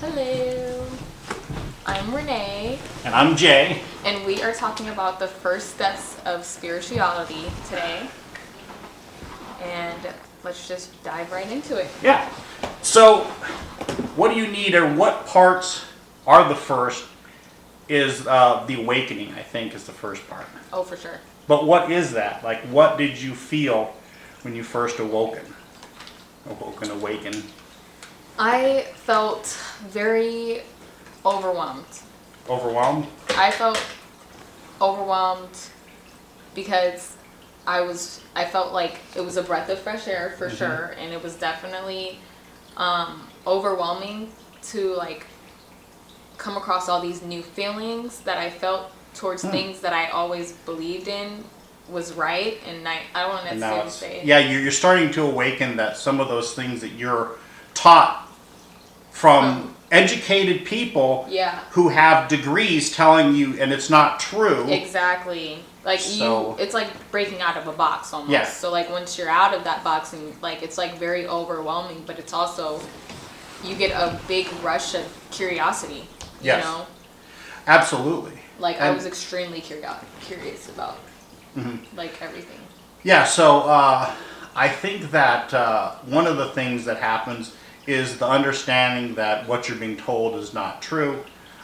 Hello, I'm Renee, And I'm Jay. and we are talking about the first steps of spirituality today. And let's just dive right into it. Yeah. So, what do you need, or what parts are the first? Is the awakening, I think, is the first part. Oh, for sure. But what is that? Like, what did you feel when you first awakened? Awaken. I felt very overwhelmed. Overwhelmed? I felt overwhelmed because I felt like it was a breath of fresh air for sure, and it was definitely overwhelming to like come across all these new feelings that I felt towards things that I always believed in was right, and I don't want to necessarily say Yeah, you're starting to awaken that some of those things that you're taught from educated people who have degrees telling you, and it's not true. Exactly. Like it's like breaking out of a box almost. Yeah. So like once you're out of that box, and like it's like very overwhelming, but it's also you get a big rush of curiosity. You know. Absolutely. Like I was extremely curious about like everything. Yeah. So I think that one of the things that happens is the understanding that what you're being told is not true.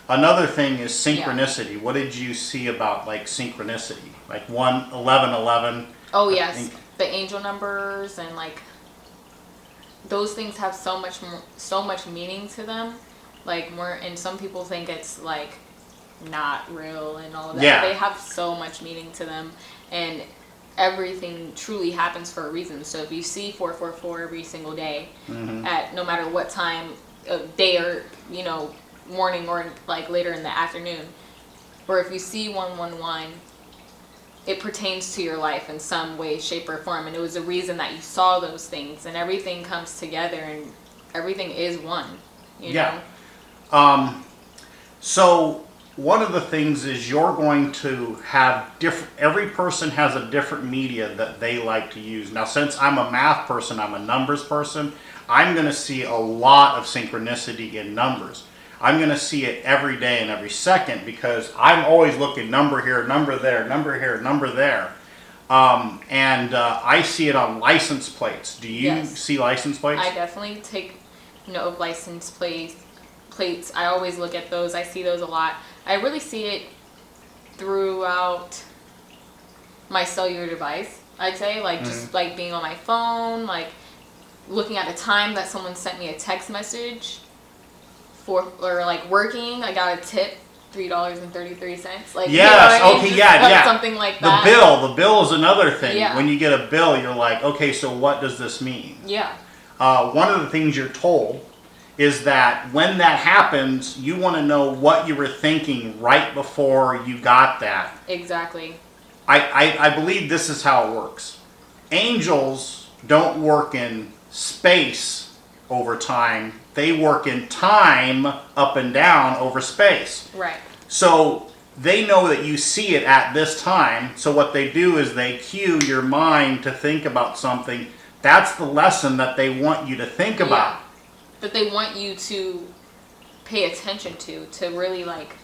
Another thing is synchronicity. Yeah. What did you see about like synchronicity? Like 1111. Oh yes, the angel numbers and like those things have so much meaning to them. Like more, and some people think it's like not real and all that. Yeah. They have so much meaning to them, and everything truly happens for a reason. So if you see 444 every single day at no matter what time of day, or morning, or like later in the afternoon, or if you see 111, it pertains to your life in some way, shape, or form, and it was a reason that you saw those things, and everything comes together and everything is one, you know. So one of the things is you're going to have every person has a different media that they like to use. Now, since I'm a math person, I'm a numbers person, I'm going to see a lot of synchronicity in numbers. I'm going to see it every day and every second because I'm always looking number here, number there, number here, number there. And I see it on license plates. Do you see license plates? I definitely take note of license plates. I always look at those. I see those a lot. I really see it throughout my cellular device, I'd say. Like just like being on my phone, like looking at a time that someone sent me a text message for, or like working, I got a tip, $3.33. Like, yes, okay, yeah. Something like that. The bill is another thing. Yeah. When you get a bill, you're like, okay, so what does this mean? Yeah. One of the things you're told is that when that happens, you want to know what you were thinking right before you got that. Exactly. I believe this is how it works. Angels don't work in space over time. They work in time up and down over space. Right. So they know that you see it at this time. So what they do is they cue your mind to think about something. That's the lesson that they want you to think about. That they want you to pay attention to really like,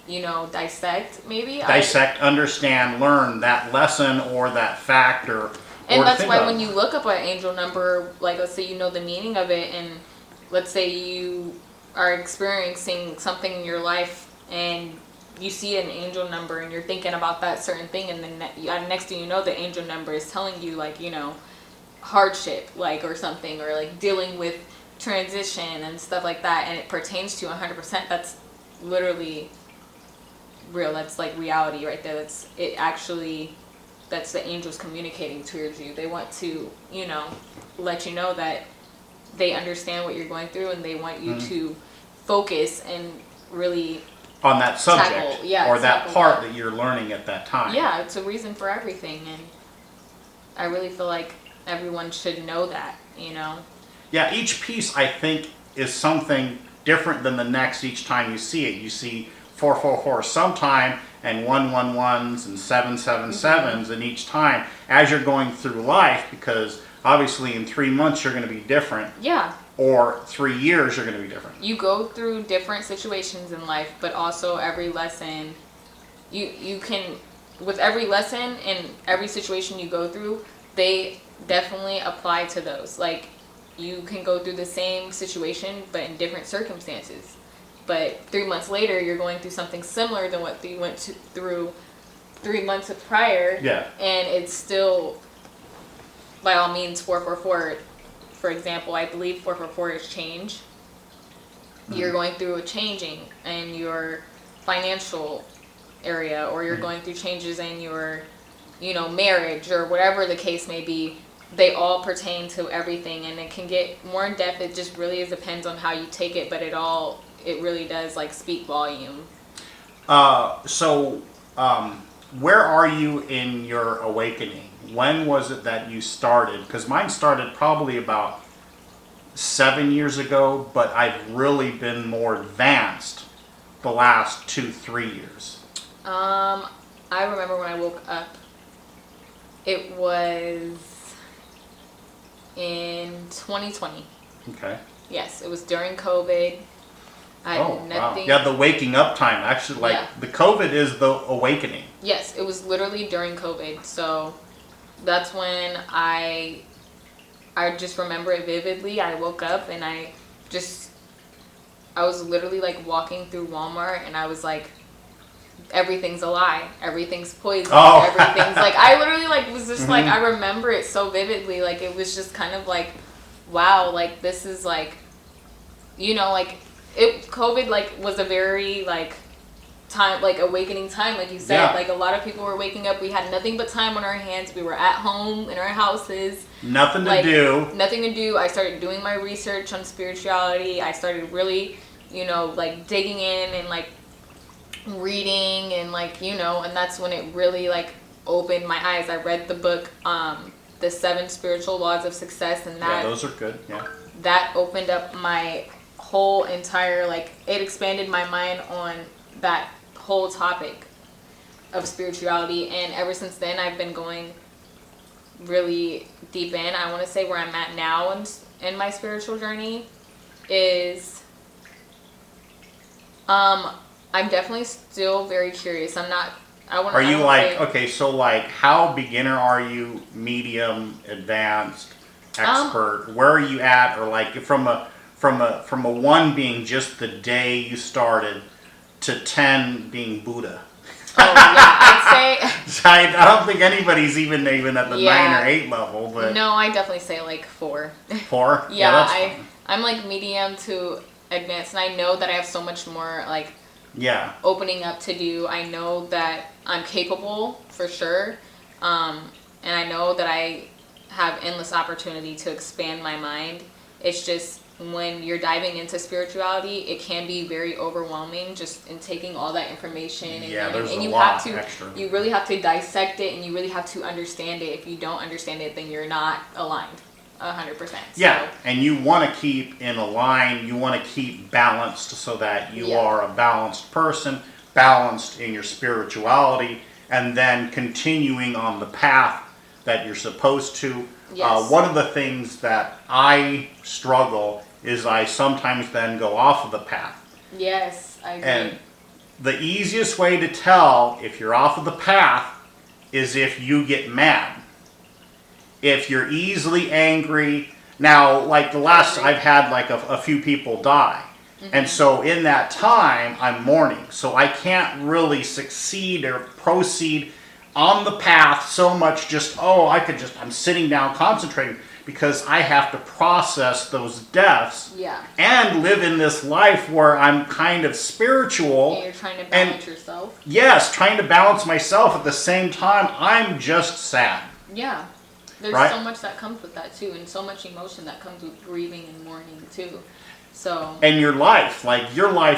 dissect maybe. Dissect, understand, learn that lesson or that fact or that's why when you look up an angel number, like let's say you know the meaning of it, and let's say you are experiencing something in your life and you see an angel number and you're thinking about that certain thing, and then next thing you know, the angel number is telling you like, hardship, like, or something, or like dealing with transition and stuff like that, and it pertains to 100%. That's literally real. That's like reality right there. That's the angels communicating towards you. They want to, let you know that they understand what you're going through, and they want you to focus and really on that subject or that part that you're learning at that time. Yeah, it's a reason for everything, and I really feel like everyone should know that, Yeah, each piece, I think, is something different than the next each time you see it. You see 444 sometime, and 111s and 777s, and each time as you're going through life, because obviously in 3 months you're going to be different. Yeah. or 3 years, you're going to be different. You go through different situations in life, but also every lesson, you can, with every lesson and every situation you go through, they definitely apply to those. Like, you can go through the same situation, but in different circumstances. But 3 months later, you're going through something similar than what you went through 3 months prior. Yeah. And it's still, by all means, 444. For example, I believe 444 is change. You're going through a changing in your financial area, or you're going through changes in your, marriage, or whatever the case may be. They all pertain to everything, and it can get more in depth. It just really depends on how you take it, but it really does like speak volume. So, where are you in your awakening? When was it that you started? Because mine started probably about 7 years ago, but I've really been more advanced the last 2-3 years. I remember when I woke up, it was in 2020. Okay. Yes, it was during COVID. I had nothing. Wow. Yeah, the waking up time. Actually, the COVID is the awakening. Yes, it was literally during COVID. So that's when I just remember it vividly. I woke up and I was literally like walking through Walmart, and I was like, everything's a lie. Everything's poison. Oh. Everything's like, I literally like was just like, I remember it so vividly. Like, it was just kind of like, wow, like this is like, COVID like was a very like time, like awakening time, like you said. Yeah. Like, a lot of people were waking up. We had nothing but time on our hands. We were at home in our houses. Nothing to do. Nothing to do. I started doing my research on spirituality. I started really, like digging in and like reading and like, and that's when it really like opened my eyes. I read the book, The 7 Spiritual Laws of Success, and that, those are good. Yeah. That opened up my whole entire, like, it expanded my mind on that whole topic of spirituality. And ever since then, I've been going really deep in. I want to say where I'm at now in my spiritual journey is, I'm definitely still very curious. Are you like, okay, so like how beginner are you, medium, advanced, expert? Where are you at? Or like from a 1 being just the day you started to 10 being Buddha? Oh yeah, I'd say I don't think anybody's even at the 9 or 8 level, but no, I definitely say like 4. 4? Yeah, that's fine. I'm like medium to advanced, and I know that I have so much more like opening up to do. I know that I'm capable for sure, and I know that I have endless opportunity to expand my mind. It's just when you're diving into spirituality, it can be very overwhelming just in taking all that information and there's and a you lot have to extra. You really have to dissect it, and you really have to understand it. If you don't understand it, then you're not aligned 100%. Yeah, So, and you want to keep in a line, you want to keep balanced so that you are a balanced person, balanced in your spirituality, and then continuing on the path that you're supposed to. Yes. One of the things that I struggle is I sometimes then go off of the path. yes, I agree. And the easiest way to tell if you're off of the path is if you get mad. If you're easily angry. Now, like the last, I've had like a few people die. And so in that time, I'm mourning. So I can't really succeed or proceed on the path so much I'm sitting down concentrating, because I have to process those deaths and live in this life where I'm kind of spiritual. And you're trying to balance yourself. Yes, trying to balance myself at the same time. I'm just sad. Yeah. There's so much that comes with that too, and so much emotion that comes with grieving and mourning too. So. And your life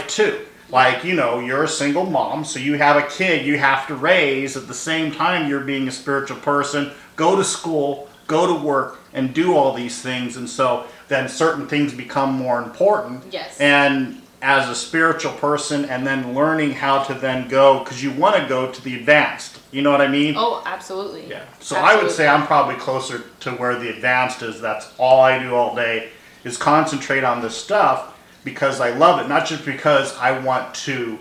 too. Like, you're a single mom, so you have a kid you have to raise at the same time you're being a spiritual person, go to school, go to work, and do all these things. And so then certain things become more important. Yes. And as a spiritual person, and then learning how to then go, because you want to go to the advanced. You know what I mean? Oh, absolutely. Yeah. So I would say I'm probably closer to where the advanced is. That's all I do all day is concentrate on this stuff because I love it, not just because I want to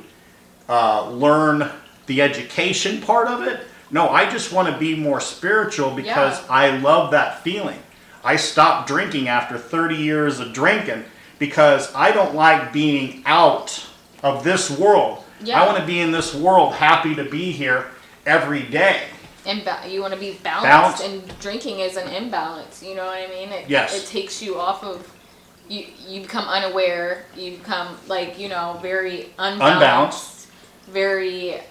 learn the education part of it. No, I just want to be more spiritual because I love that feeling. I stopped drinking after 30 years of drinking because I don't like being out of this world. I want to be in this world, happy to be here every day. And you want to be balanced, and drinking is an imbalance. You know what I mean? It takes you off of. You become unaware. You become very unbalanced. Very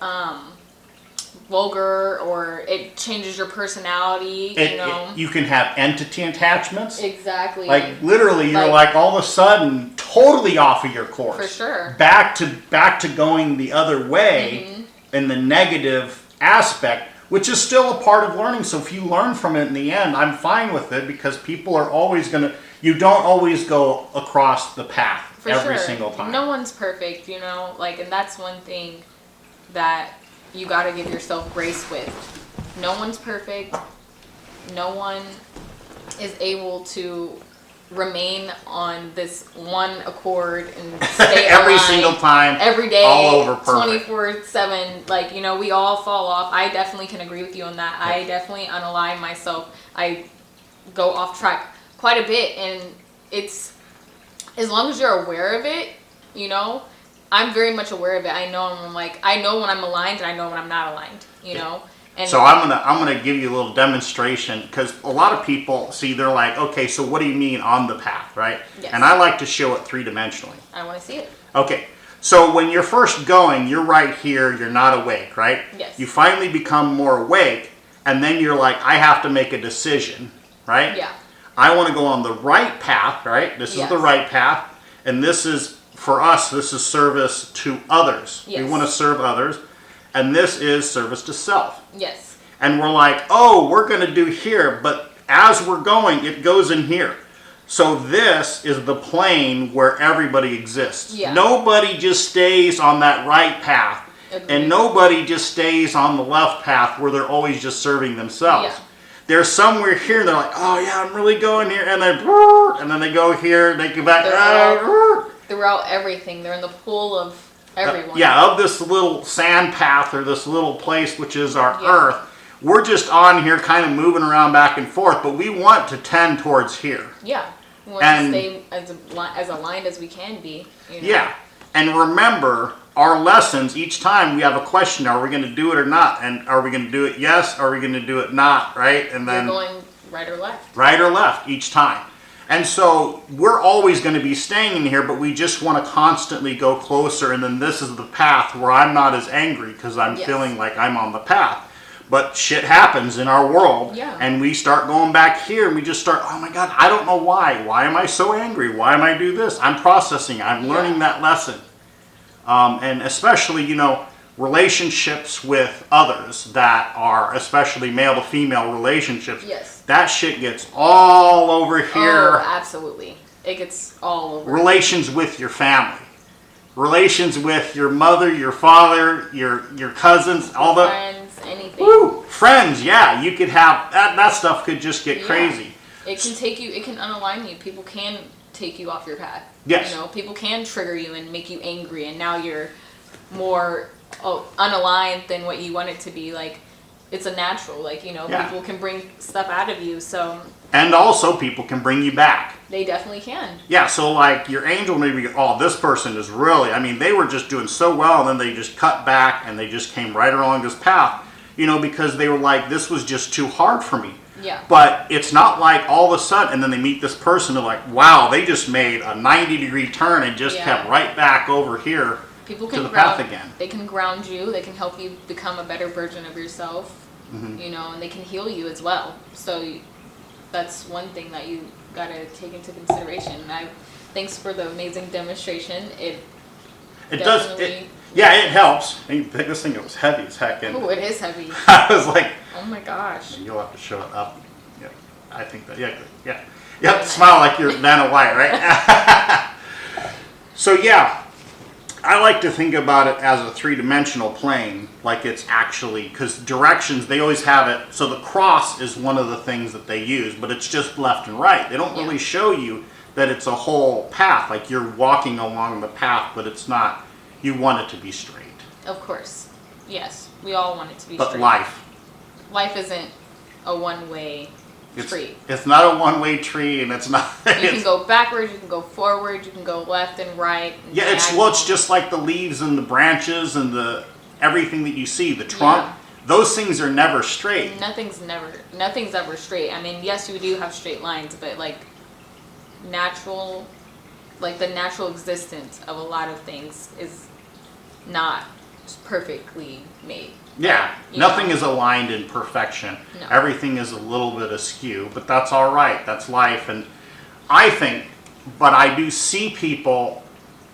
vulgar, or it changes your personality. You can have entity attachments. Exactly. Like literally, you're like all of a sudden totally off of your course. For sure. Back to going the other way in the negative aspect, which is still a part of learning. So if you learn from it in the end, I'm fine with it because people are always gonna. You don't always go across the path every single time. No one's perfect, and that's one thing that you got to give yourself grace with. No one's perfect. No one is able to remain on this one accord and stay every single time, every day, all over perfect. 24/7. We all fall off. I definitely can agree with you on that. I definitely unalign myself. I go off track quite a bit, and it's as long as you're aware of it, I'm very much aware of it. I know when I'm aligned, and I know when I'm not aligned. And so I'm gonna give you a little demonstration, because a lot of people they're like, okay, so what do you mean on the path, right? Yes. And I like to show it three-dimensionally. I want to see it. Okay, so when you're first going, you're right here, you're not awake, right? Yes. You finally become more awake, and then you're like, I have to make a decision, right? Yeah. I want to go on the right path, right? This is the right path, and this is, for us, this is service to others. Yes. We want to serve others, and this is service to self. Yes. And we're like, oh, we're going to do here, but as we're going, it goes in here. So this is the plane where everybody exists. Yeah. Nobody just stays on that right path. Agreed. And nobody just stays on the left path where they're always just serving themselves. Yeah. They're somewhere here, and they're like, oh yeah, I'm really going here, and then they go here, they go back. Throughout everything, they're in the pool of everyone. Of this little sand path, or this little place which is our earth. We're just on here kind of moving around back and forth, but we want to tend towards here. Yeah. We want to stay as aligned as we can be. Yeah. And remember, our lessons, each time we have a question, are we going to do it or not? And are we going to do it yes? Are we going to do it not? Right? And then you're going right or left. Right or left each time. And so we're always going to be staying in here, but we just want to constantly go closer. And then this is the path where I'm not as angry because I'm feeling like I'm on the path. But shit happens in our world. Yeah. And we start going back here, and we just start, oh my God, I don't know why. Why am I so angry? Why am I do this? I'm processing. I'm learning that lesson. And especially, relationships with others that are, especially male to female relationships. Yes. That shit gets all over here. Oh, absolutely. It gets all over. Relations with your family. Relations with your mother, your father, your cousins, all the friends, anything. Woo! Friends, yeah. You could have that stuff could just get crazy. It can take you, it can unalign you. People can take you off your path. Yes. People can trigger you and make you angry, and now you're more unaligned than what you want it to be. Like, it's a natural. People can bring stuff out of you. So. And also, people can bring you back. They definitely can. Yeah. So, like, your angel maybe, this person is really. I mean, they were just doing so well, and then they just cut back, and they just came right along this path. Because they were like, this was just too hard for me. Yeah. But it's not like all of a sudden, and then they meet this person, they're like, wow, they just made a 90-degree turn and just kept right back over here to the path again. They can ground you. They can help you become a better version of yourself. And they can heal you as well. So that's one thing that you got to take into consideration. Thanks for the amazing demonstration. It does. It helps. And this thing, it was heavy as heck. Oh, it is heavy. I was like, oh my gosh. You'll have to show it up. Yeah, I think that. Yeah. Yep. Smile like you're Vanna White, right? So I like to think about it as a three-dimensional plane, like it's actually, because directions, they always have it. So the cross is one of the things that they use, but it's just left and right. They don't really show you that it's a whole path. Like you're walking along the path, but it's not. You want it to be straight. Of course. Yes. We all want it to be But straight. Life isn't a one-way tree. It's not a one-way tree, and it's not. You can go backwards, you can go forward, you can go left and right. And yeah, it's just like the leaves and the branches and the everything that you see, the trunk. Yeah. Those things are never straight. Nothing's ever straight. I mean, yes, you do have straight lines, but like the natural existence of a lot of things is not perfectly made. Yeah, nothing is aligned in perfection. No. Everything is a little bit askew, but that's all right. That's life. And I do see people,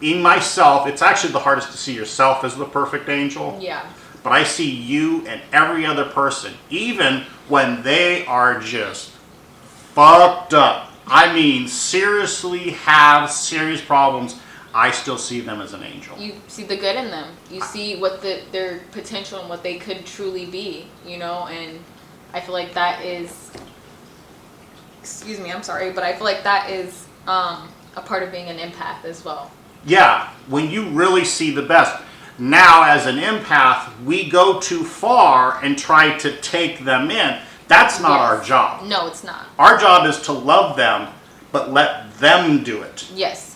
in myself, it's actually the hardest to see yourself as the perfect angel. Yeah. But I see you and every other person, even when they are just fucked up. I mean, seriously have serious problems. I still see them as an angel. You see the good in them. You see what their potential and what they could truly be, and I feel like that is, excuse me, I'm sorry, but I feel like that is a part of being an empath as well. Yeah, when you really see the best. Now, as an empath, we go too far and try to take them in. That's not our job. No, it's not. Our job is to love them, but let them do it. Yes.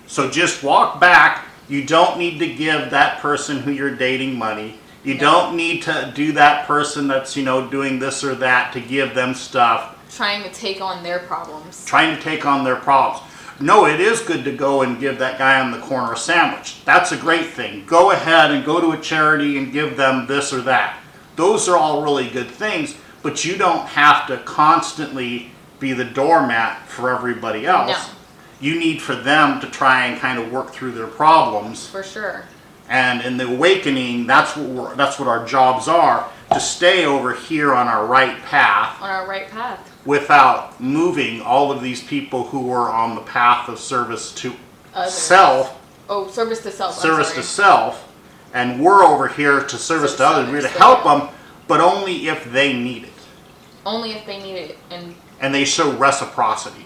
So just walk back. You don't need to give that person who you're dating money. You don't need to do that person that's, doing this or that to give them stuff. Trying to take on their problems. No, it is good to go and give that guy on the corner a sandwich. That's a great thing. Go ahead and go to a charity and give them this or that. Those are all really good things, but you don't have to constantly be the doormat for everybody else. No. You need for them to try and kind of work through their problems. For sure. And in the awakening, that's what our jobs are, to stay over here on our right path. On our right path. Without moving all of these people who are on the path of service to self. Oh, service to self. Service to self. And we're over here to service to others. We're to help them, but only if they need it. Only if they need it. And they show reciprocity.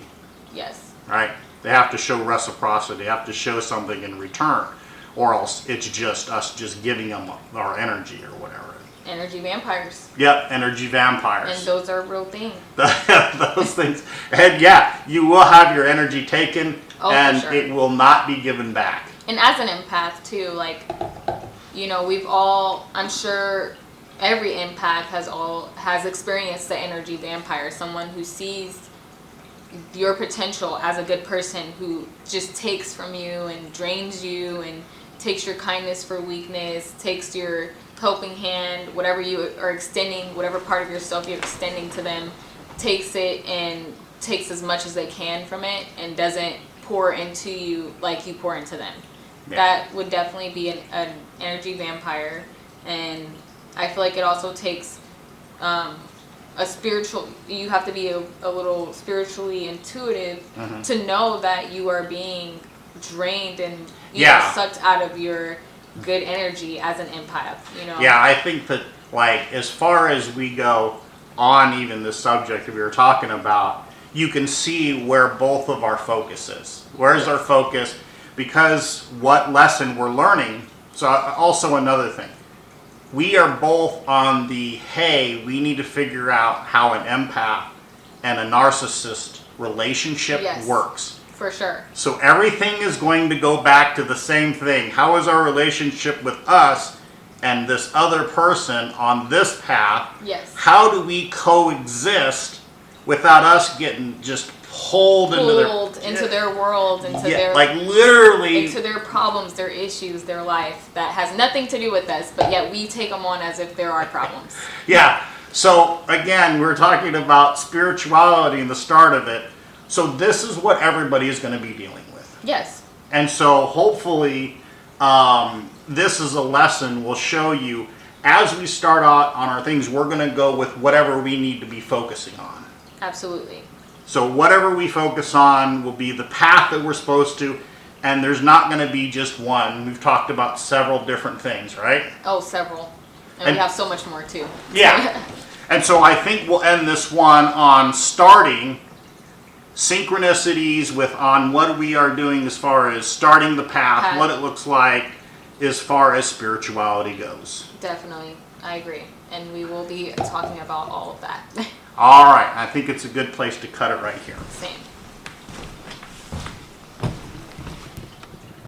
Yes. Right? They have to show reciprocity. They have to show something in return. Or else it's just us just giving them our energy or whatever. Energy vampires. Yep, energy vampires. And those are a real thing. Those things. And yeah, you will have your energy taken, and for sure. It will not be given back. And as an empath too, we've all, I'm sure every empath has experienced the energy vampire. Someone who sees your potential as a good person, who just takes from you and drains you and takes your kindness for weakness, takes your helping hand, whatever you are extending, whatever part of yourself you're extending to them, takes it and takes as much as they can from it and doesn't pour into you like you pour into them. Yeah. That would definitely be an energy vampire. And I feel like it also takes you have to be a little spiritually intuitive to know that you are being drained and sucked out of your good energy as an empath, Yeah, I think that, as far as we go on even the subject that we were talking about, you can see where both of our focus is. Where's our focus? Because what lesson we're learning. So also another thing. We are both on the, we need to figure out how an empath and a narcissist relationship works. For sure. So everything is going to go back to the same thing. How is our relationship with us and this other person on this path? Yes. How do we coexist without us getting just pulled into their world, their literally into their problems, their issues, their life that has nothing to do with us, but yet we take them on as if they're our problems. Yeah. So again, we're talking about spirituality in the start of it. So this is what everybody is going to be dealing with. Yes. And so hopefully this is a lesson we'll show you as we start out on our things. We're going to go with whatever we need to be focusing on. Absolutely. So whatever we focus on will be the path that we're supposed to, and there's not going to be just one. We've talked about several different things, right? Oh, several. And we have so much more too. Yeah. And so I think we'll end this one on starting synchronicities with on what we are doing as far as starting the path, what it looks like as far as spirituality goes. Definitely. I agree. And we will be talking about all of that. All right. I think it's a good place to cut it right here. Same.